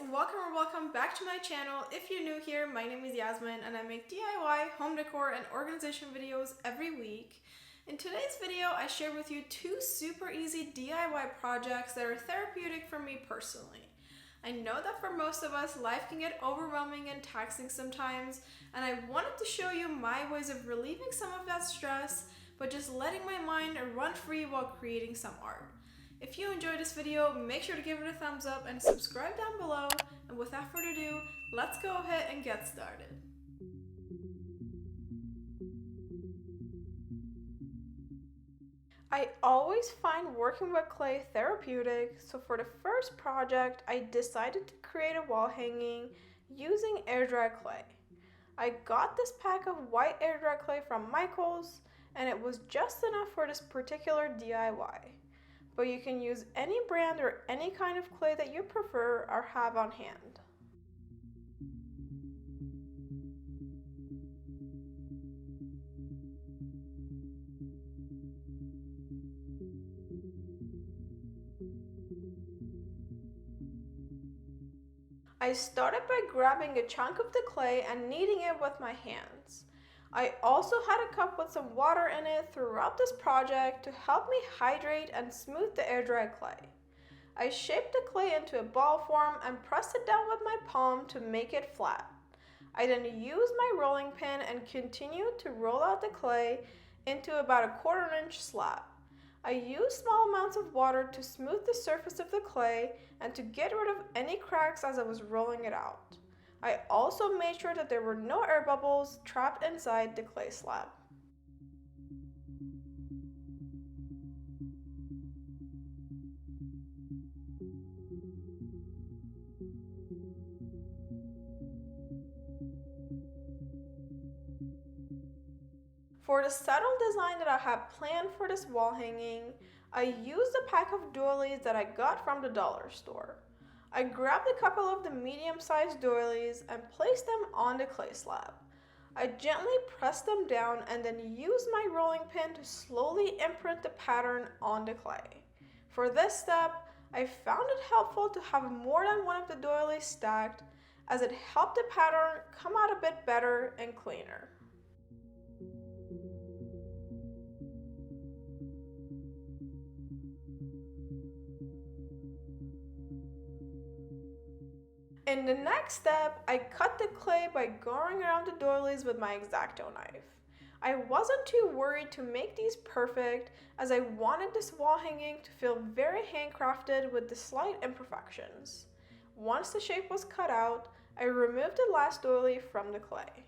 welcome back to my channel. If you're new here, my name is Yasmin and I make DIY, home decor, and organization videos every week. In today's video, I share with you two super easy DIY projects that are therapeutic for me personally. I know that for most of us, life can get overwhelming and taxing sometimes, and I wanted to show you my ways of relieving some of that stress, but just letting my mind run free while creating some art. If you enjoyed this video, make sure to give it a thumbs up and subscribe down below. And without further ado, let's go ahead and get started. I always find working with clay therapeutic, so for the first project, I decided to create a wall hanging using air dry clay. I got this pack of white air dry clay from Michaels, and it was just enough for this particular DIY. But you can use any brand or any kind of clay that you prefer or have on hand. I started by grabbing a chunk of the clay and kneading it with my hands. I also had a cup with some water in it throughout this project to help me hydrate and smooth the air dry clay. I shaped the clay into a ball form and pressed it down with my palm to make it flat. I then used my rolling pin and continued to roll out the clay into about a 1/4 inch slab. I used small amounts of water to smooth the surface of the clay and to get rid of any cracks as I was rolling it out. I also made sure that there were no air bubbles trapped inside the clay slab. For the subtle design that I had planned for this wall hanging, I used a pack of doilies that I got from the dollar store. I grabbed a couple of the medium-sized doilies and placed them on the clay slab. I gently pressed them down and then used my rolling pin to slowly imprint the pattern on the clay. For this step, I found it helpful to have more than one of the doilies stacked, as it helped the pattern come out a bit better and cleaner. In the next step, I cut the clay by going around the doilies with my X-Acto knife. I wasn't too worried to make these perfect, as I wanted this wall hanging to feel very handcrafted with the slight imperfections. Once the shape was cut out, I removed the last doily from the clay.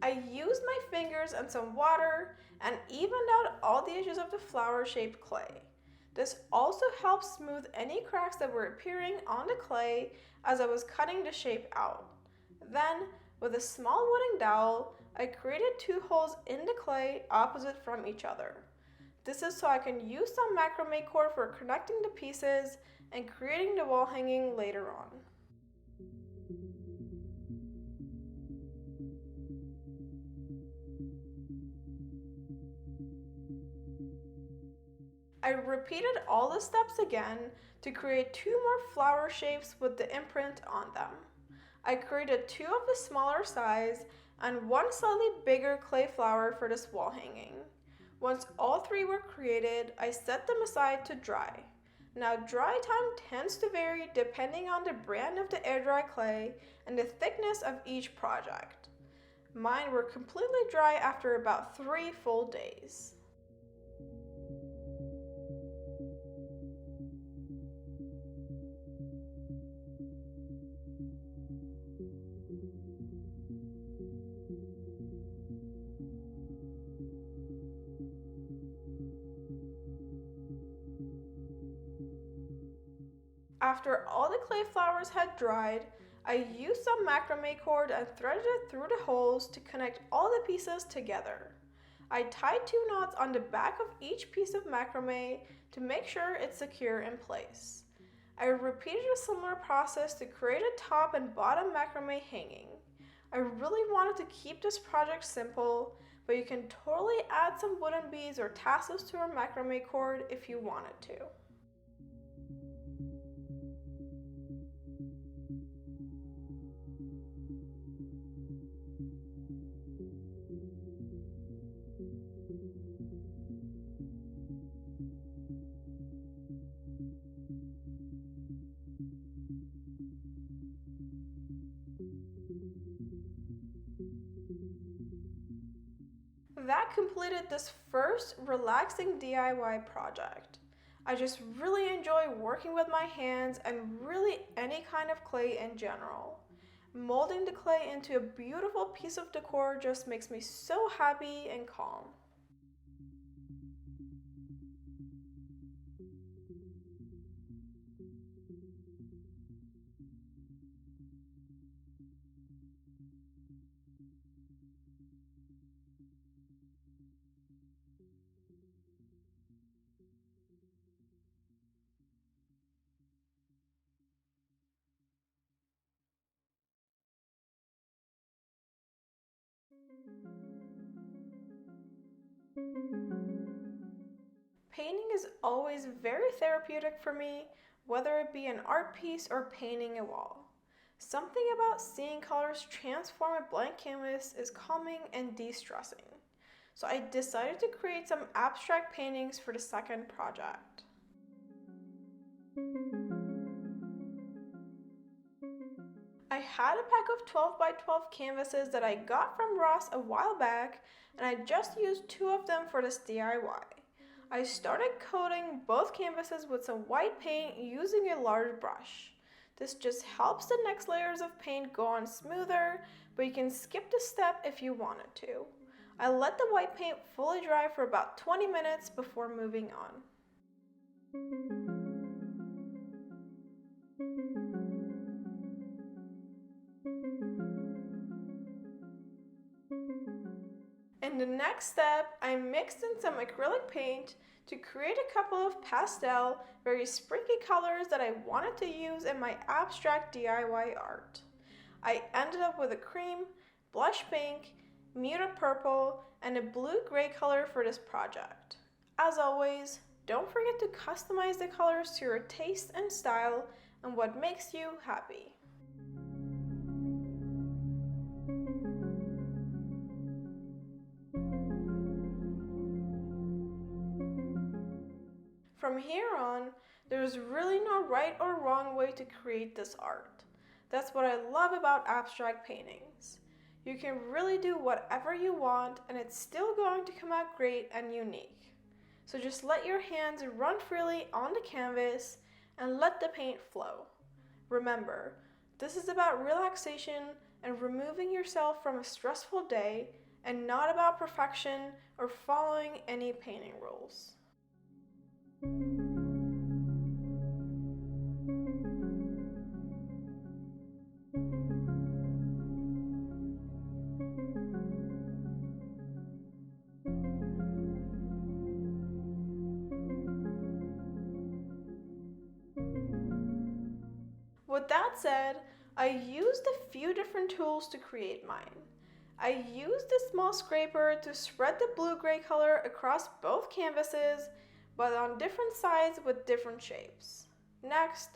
I used my fingers and some water and evened out all the edges of the flower-shaped clay. This also helped smooth any cracks that were appearing on the clay as I was cutting the shape out. Then, with a small wooden dowel, I created 2 holes in the clay opposite from each other. This is so I can use some macrame cord for connecting the pieces and creating the wall hanging later on. I repeated all the steps again to create 2 more flower shapes with the imprint on them. I created 2 of the smaller size and 1 slightly bigger clay flower for this wall hanging. Once all 3 were created, I set them aside to dry. Now, dry time tends to vary depending on the brand of the air dry clay and the thickness of each project. Mine were completely dry after about 3 full days. After all the clay flowers had dried, I used some macrame cord and threaded it through the holes to connect all the pieces together. I tied 2 knots on the back of each piece of macrame to make sure it's secure in place. I repeated a similar process to create a top and bottom macrame hanging. I really wanted to keep this project simple, but you can totally add some wooden beads or tassels to your macrame cord if you wanted to. That completed this first relaxing DIY project. I just really enjoy working with my hands and really any kind of clay in general. Molding the clay into a beautiful piece of decor just makes me so happy and calm. Painting is always very therapeutic for me, whether it be an art piece or painting a wall. Something about seeing colors transform a blank canvas is calming and de-stressing. So I decided to create some abstract paintings for the second project. I had a pack of 12 by 12 canvases that I got from Ross a while back, and I just used 2 of them for this DIY. I started coating both canvases with some white paint using a large brush. This just helps the next layers of paint go on smoother, but you can skip this step if you wanted to. I let the white paint fully dry for about 20 minutes before moving on. In the next step, I mixed in some acrylic paint to create a couple of pastel, very springy colors that I wanted to use in my abstract DIY art. I ended up with a cream, blush pink, muted purple, and a blue-gray color for this project. As always, don't forget to customize the colors to your taste and style and what makes you happy. From here on, there's really no right or wrong way to create this art. That's what I love about abstract paintings. You can really do whatever you want and it's still going to come out great and unique. So just let your hands run freely on the canvas and let the paint flow. Remember, this is about relaxation and removing yourself from a stressful day and not about perfection or following any painting rules. With that said, I used a few different tools to create mine. I used a small scraper to spread the blue-gray color across both canvases, but on different sides with different shapes. Next,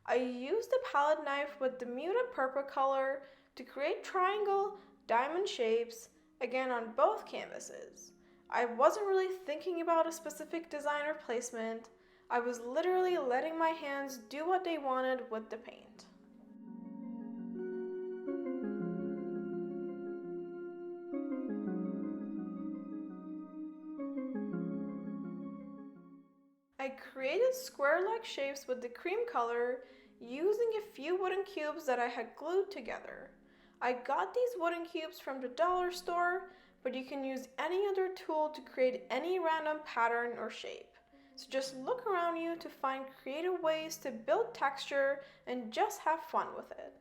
I used a palette knife with the muted purple color to create triangle, diamond shapes, again on both canvases. I wasn't really thinking about a specific design or placement. I was literally letting my hands do what they wanted with the paint. I created square-like shapes with the cream color using a few wooden cubes that I had glued together. I got these wooden cubes from the dollar store, but you can use any other tool to create any random pattern or shape. So just look around you to find creative ways to build texture and just have fun with it.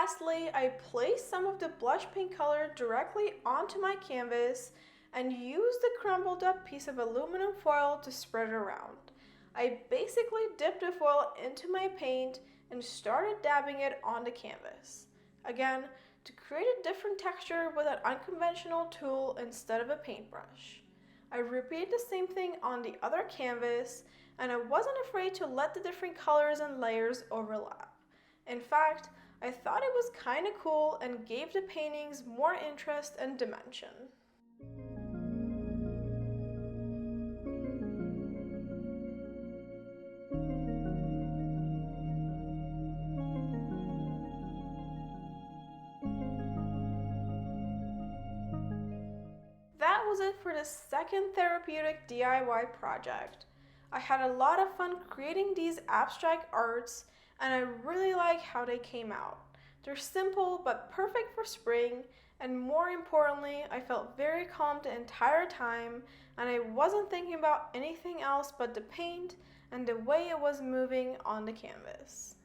Lastly, I placed some of the blush pink color directly onto my canvas and used the crumbled up piece of aluminum foil to spread it around. I basically dipped the foil into my paint and started dabbing it on the canvas. Again, to create a different texture with an unconventional tool instead of a paintbrush. I repeated the same thing on the other canvas, and I wasn't afraid to let the different colors and layers overlap. In fact, I thought it was kind of cool and gave the paintings more interest and dimension. That was it for the second therapeutic DIY project. I had a lot of fun creating these abstract arts, and I really like how they came out. They're simple but perfect for spring, and more importantly, I felt very calm the entire time, and I wasn't thinking about anything else but the paint and the way it was moving on the canvas.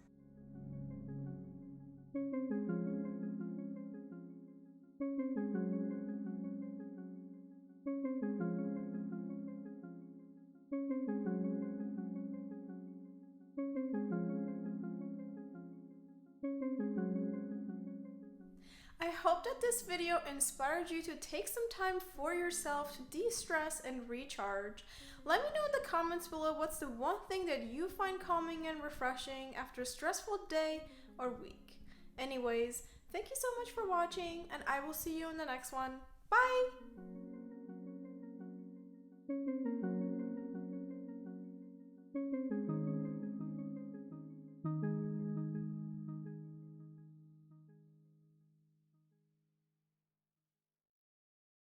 I hope that this video inspired you to take some time for yourself to de-stress and recharge. Let me know in the comments below what's the one thing that you find calming and refreshing after a stressful day or week. Anyways, thank you so much for watching, and I will see you in the next one. Bye!